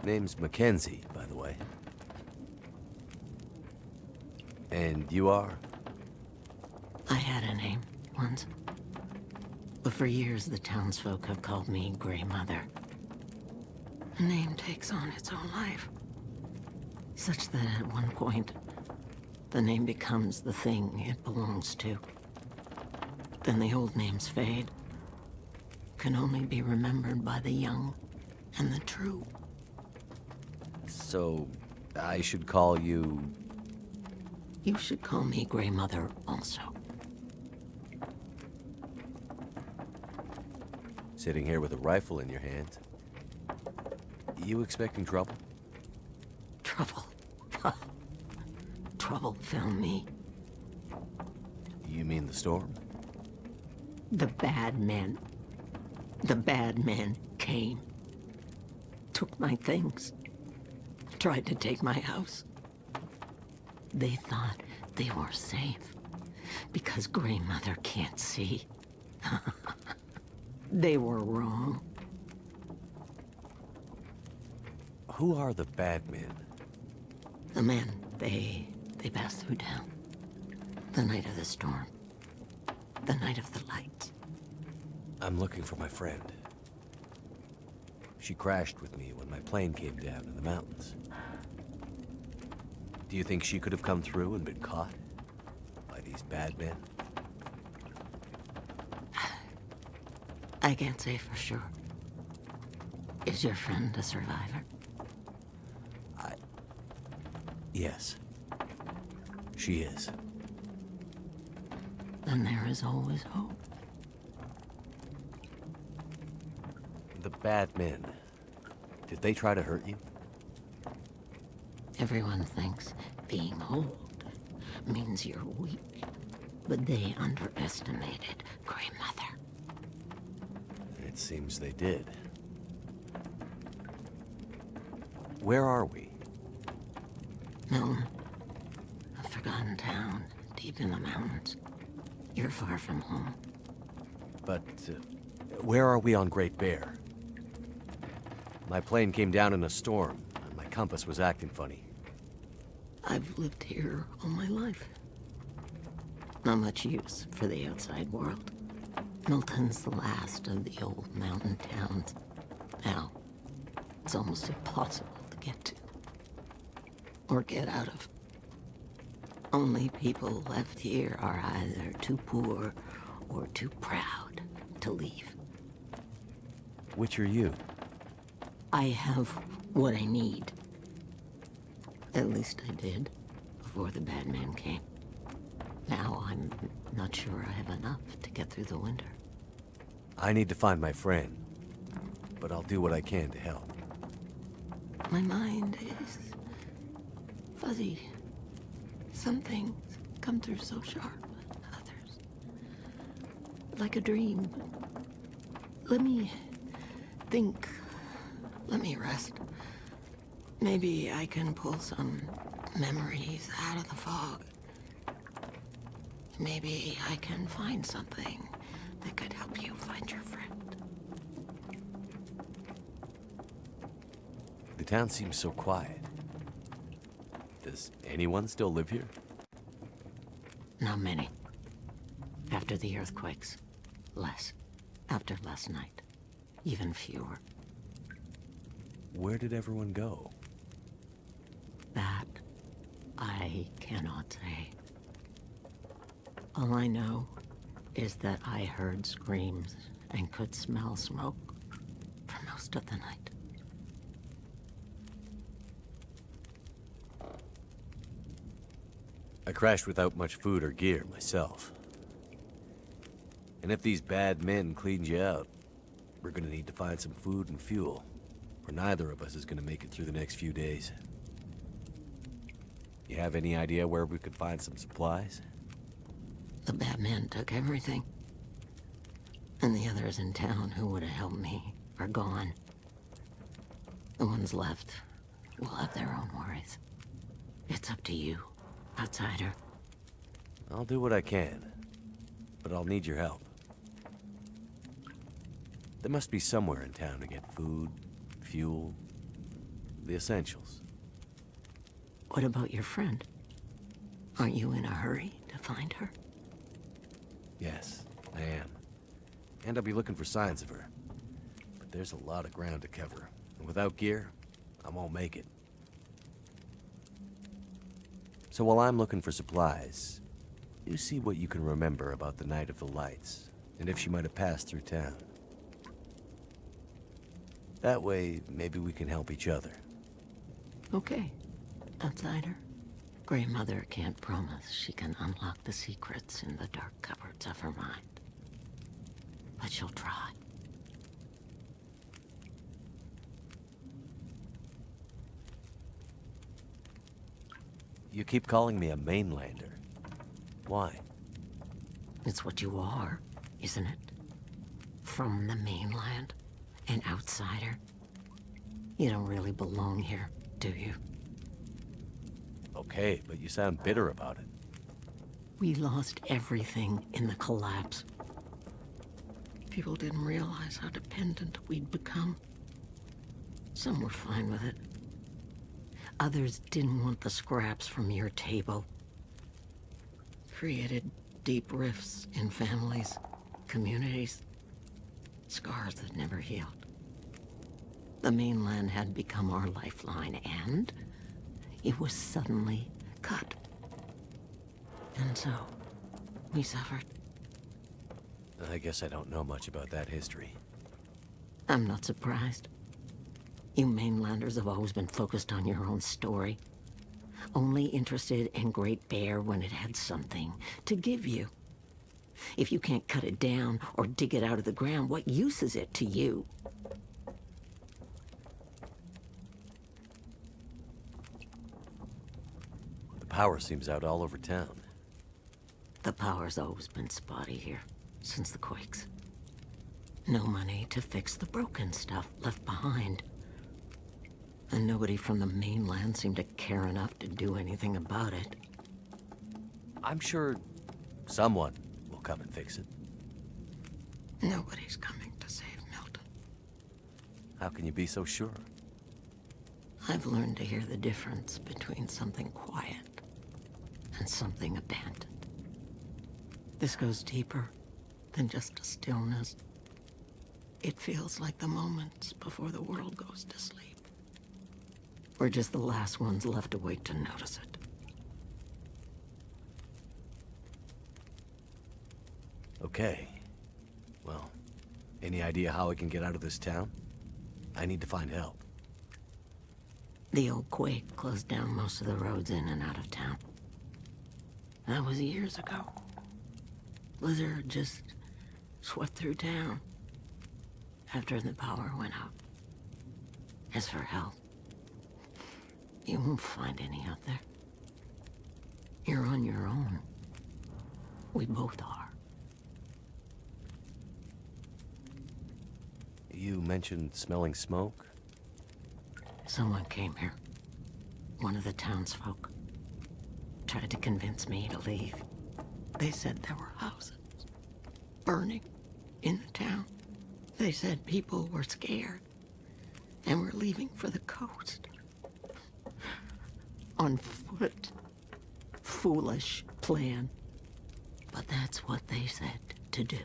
Name's Mackenzie, by the way. And you are? I had a name once. But for years, the townsfolk have called me Grey Mother. A name takes on its own life. Such that at one point, the name becomes the thing it belongs to. Then the old names fade. Can only be remembered by the young and the true. So, I should call you... You should call me Grey Mother also. Sitting here with a rifle in your hand. You expecting trouble? Trouble? Trouble found me. You mean the storm? The bad men. The bad men came. Took my things. Tried to take my house. They thought they were safe. Because Grey Mother can't see. They were wrong. Who are the bad men? The men, they passed through town. The night of the storm. The night of the lights. I'm looking for my friend. She crashed with me when my plane came down in the mountains. Do you think she could have come through and been caught by these bad men? I can't say for sure. Is your friend a survivor? Yes. She is. Then there is always hope. The bad men. Did they try to hurt you? Everyone thinks being old means you're weak. But they underestimated Grey Mother. It seems they did. Where are we? Milton, a forgotten town deep in the mountains. You're far from home. But where are we on Great Bear? My plane came down in a storm, and my compass was acting funny. I've lived here all my life. Not much use for the outside world. Milton's the last of the old mountain towns. Now, it's almost impossible to get to. Or get out of. Only people left here are either too poor or too proud to leave. Which are you? I have what I need. At least I did, before the bad man came. Now I'm not sure I have enough to get through the winter. I need to find my friend, but I'll do what I can to help. My mind is fuzzy. Some things come through so sharp, others like a dream. Let me think. Let me rest. Maybe I can pull some memories out of the fog. Maybe I can find something that could help you find your friend. The town seems so quiet. Does anyone still live here? Not many. After the earthquakes, less. After last night, even fewer. Where did everyone go? That I cannot say. All I know is that I heard screams and could smell smoke for most of the night. I crashed without much food or gear myself. And if these bad men cleaned you out, we're gonna need to find some food and fuel, or neither of us is gonna make it through the next few days. You have any idea where we could find some supplies? The bad men took everything. And the others in town who would have helped me are gone. The ones left will have their own worries. It's up to you, outsider. I'll do what I can, but I'll need your help. There must be somewhere in town to get food, fuel, the essentials. What about your friend? Aren't you in a hurry to find her? Yes, I am. And I'll be looking for signs of her. But there's a lot of ground to cover. And without gear, I won't make it. So while I'm looking for supplies, you see what you can remember about the Night of the Lights, and if she might have passed through town. That way, maybe we can help each other. Okay, outsider. Grey Mother can't promise she can unlock the secrets in the dark cupboards of her mind. But she'll try. You keep calling me a mainlander. Why? It's what you are, isn't it? From the mainland, an outsider. You don't really belong here, do you? Okay, but you sound bitter about it. We lost everything in the collapse. People didn't realize how dependent we'd become. Some were fine with it. Others didn't want the scraps from your table. Created deep rifts in families, communities, scars that never healed. The mainland had become our lifeline, and it was suddenly cut. And so, we suffered. I guess I don't know much about that history. I'm not surprised. You mainlanders have always been focused on your own story. Only interested in Great Bear when it had something to give you. If you can't cut it down or dig it out of the ground, what use is it to you? The power seems out all over town. The power's always been spotty here, since the quakes. No money to fix the broken stuff left behind. And nobody from the mainland seemed to care enough to do anything about it. I'm sure someone will come and fix it. Nobody's coming to save Milton. How can you be so sure? I've learned to hear the difference between something quiet and something abandoned. This goes deeper than just a stillness. It feels like the moments before the world goes to sleep. We're just the last ones left awake to notice it. Okay. Well, any idea how I can get out of this town? I need to find help. The old quake closed down most of the roads in and out of town. That was years ago. Blizzard just swept through town after the power went out. As for help, you won't find any out there. You're on your own. We both are. You mentioned smelling smoke? Someone came here. One of the townsfolk. Tried to convince me to leave. They said there were houses burning in the town. They said people were scared and were leaving for the coast. On foot. Foolish plan. But that's what they said to do.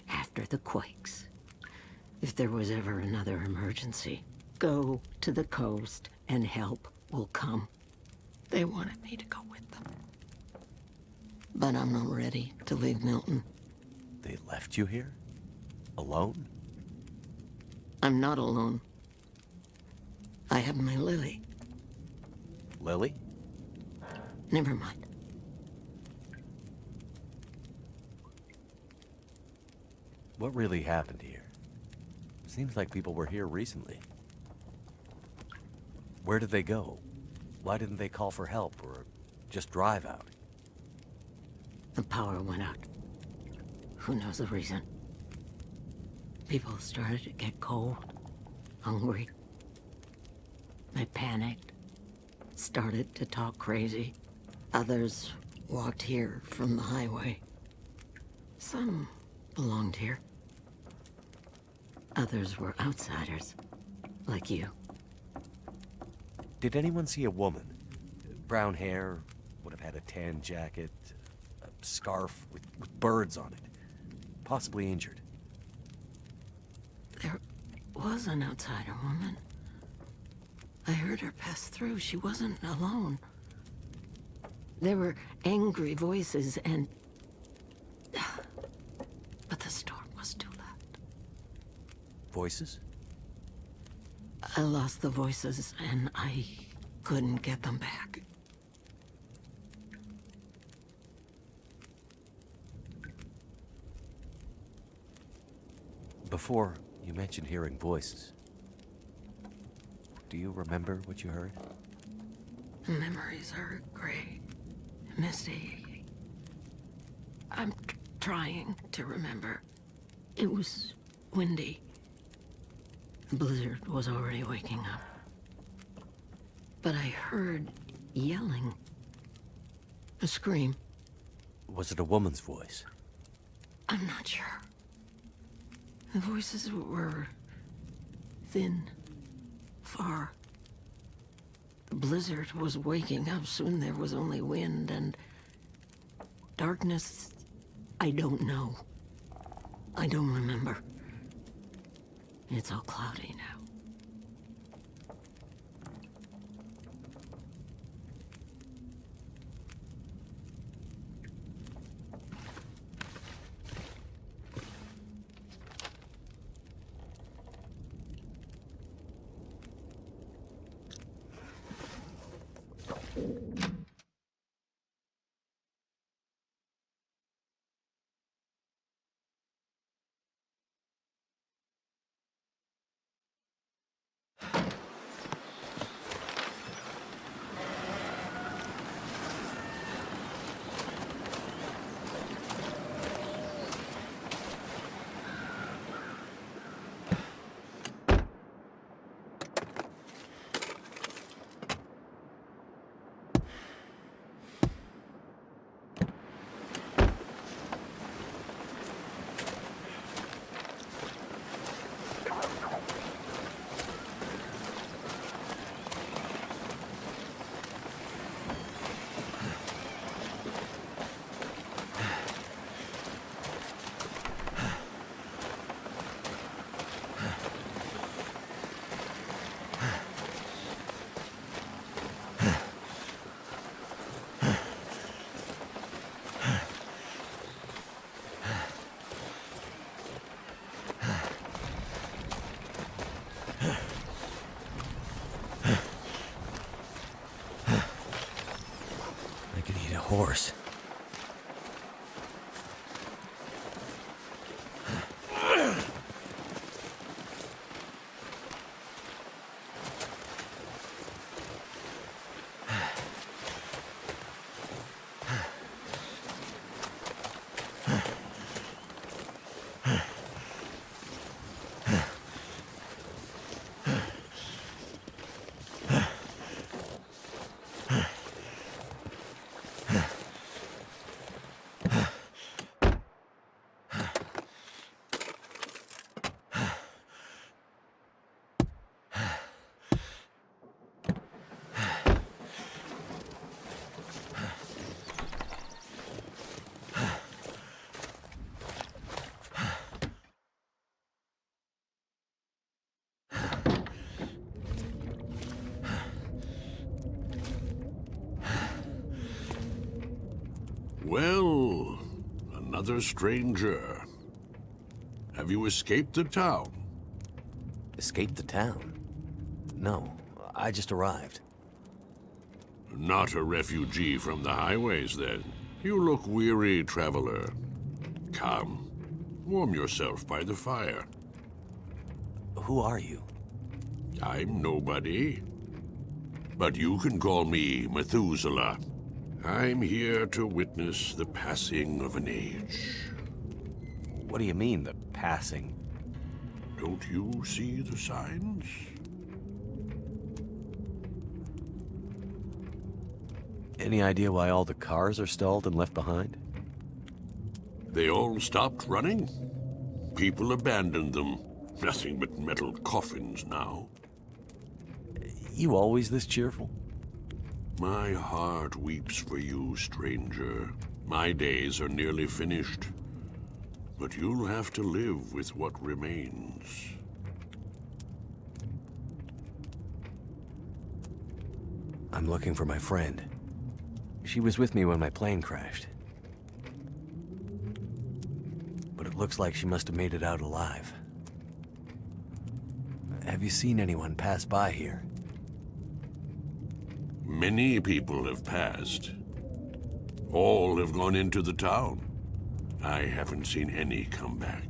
After the quakes. If there was ever another emergency, go to the coast and help will come. They wanted me to go with them. But I'm not ready to leave Milton. They left you here? Alone? I'm not alone. I have my Lily. Lily? Never mind. What really happened here? Seems like people were here recently. Where did they go? Why didn't they call for help or just drive out? The power went out. Who knows the reason? People started to get cold, hungry. They panicked, started to talk crazy. Others walked here from the highway. Some belonged here. Others were outsiders, like you. Did anyone see a woman? Brown hair, would have had a tan jacket, a scarf with birds on it. Possibly injured. There was an outsider woman. I heard her pass through. She wasn't alone. There were angry voices and... But the storm was too loud. Voices? I lost the voices and I couldn't get them back. Before, you mentioned hearing voices. Do you remember what you heard? Memories are gray, misty. I'm trying to remember. It was windy. The blizzard was already waking up. But I heard yelling. A scream. Was it a woman's voice? I'm not sure. The voices were thin, far. The blizzard was waking up. Soon there was only wind and darkness. I don't know. I don't remember. It's all cloudy now. Horse. Well, another stranger. Have you escaped the town? Escaped the town? No, I just arrived. Not a refugee from the highways, then. You look weary, traveler. Come, warm yourself by the fire. Who are you? I'm nobody. But you can call me Methuselah. I'm here to witness the passing of an age. What do you mean, the passing? Don't you see the signs? Any idea why all the cars are stalled and left behind? They all stopped running. People abandoned them. Nothing but metal coffins now. You always this cheerful? My heart weeps for you, stranger. My days are nearly finished. But you'll have to live with what remains. I'm looking for my friend. She was with me when my plane crashed. But it looks like she must have made it out alive. Have you seen anyone pass by here? Many people have passed. All have gone into the town. I haven't seen any come back.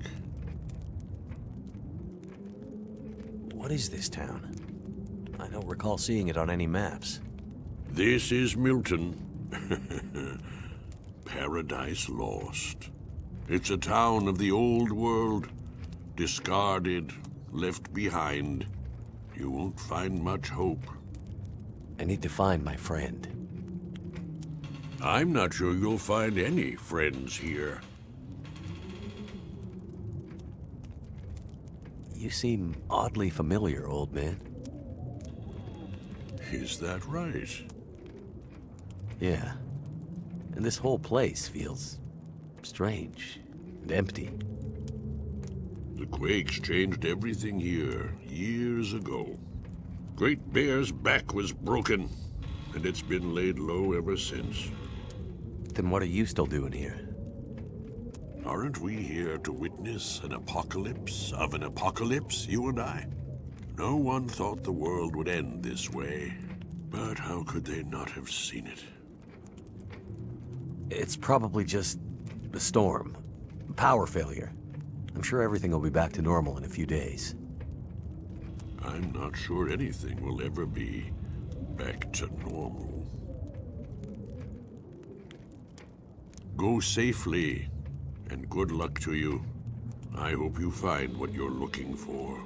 What is this town? I don't recall seeing it on any maps. This is Milton. Paradise Lost. It's a town of the old world, discarded, left behind. You won't find much hope. I need to find my friend. I'm not sure you'll find any friends here. You seem oddly familiar, old man. Is that right? Yeah. And this whole place feels strange and empty. The quakes changed everything here years ago. Great Bear's back was broken, and it's been laid low ever since. Then what are you still doing here? Aren't we here to witness an apocalypse of an apocalypse, you and I? No one thought the world would end this way, but how could they not have seen it? It's probably just a storm. Power failure. I'm sure everything will be back to normal in a few days. I'm not sure anything will ever be back to normal. Go safely, and good luck to you. I hope you find what you're looking for.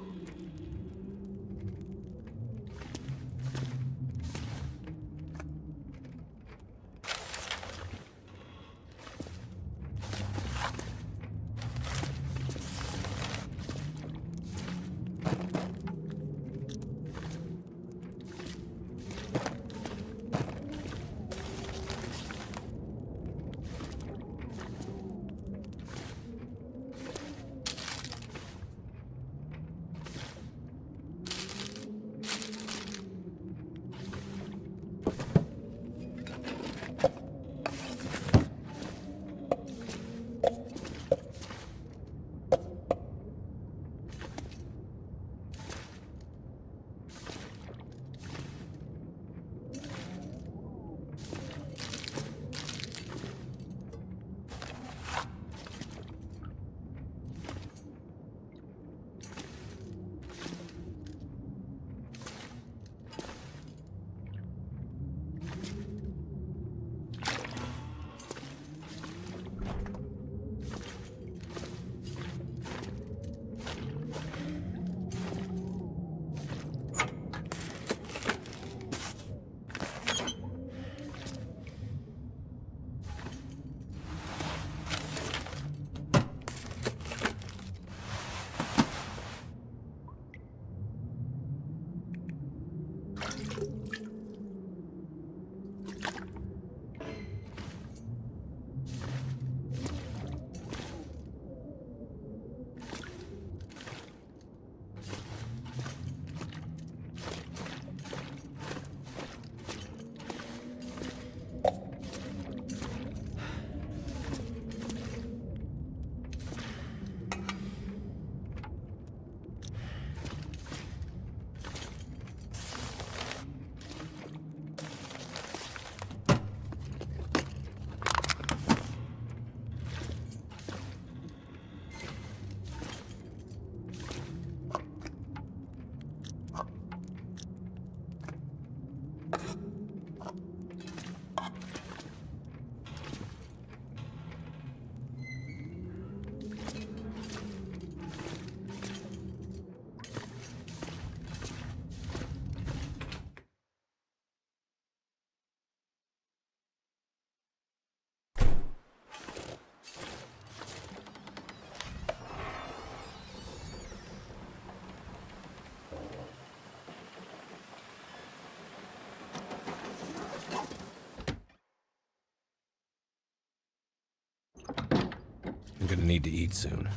gonna need to eat soon.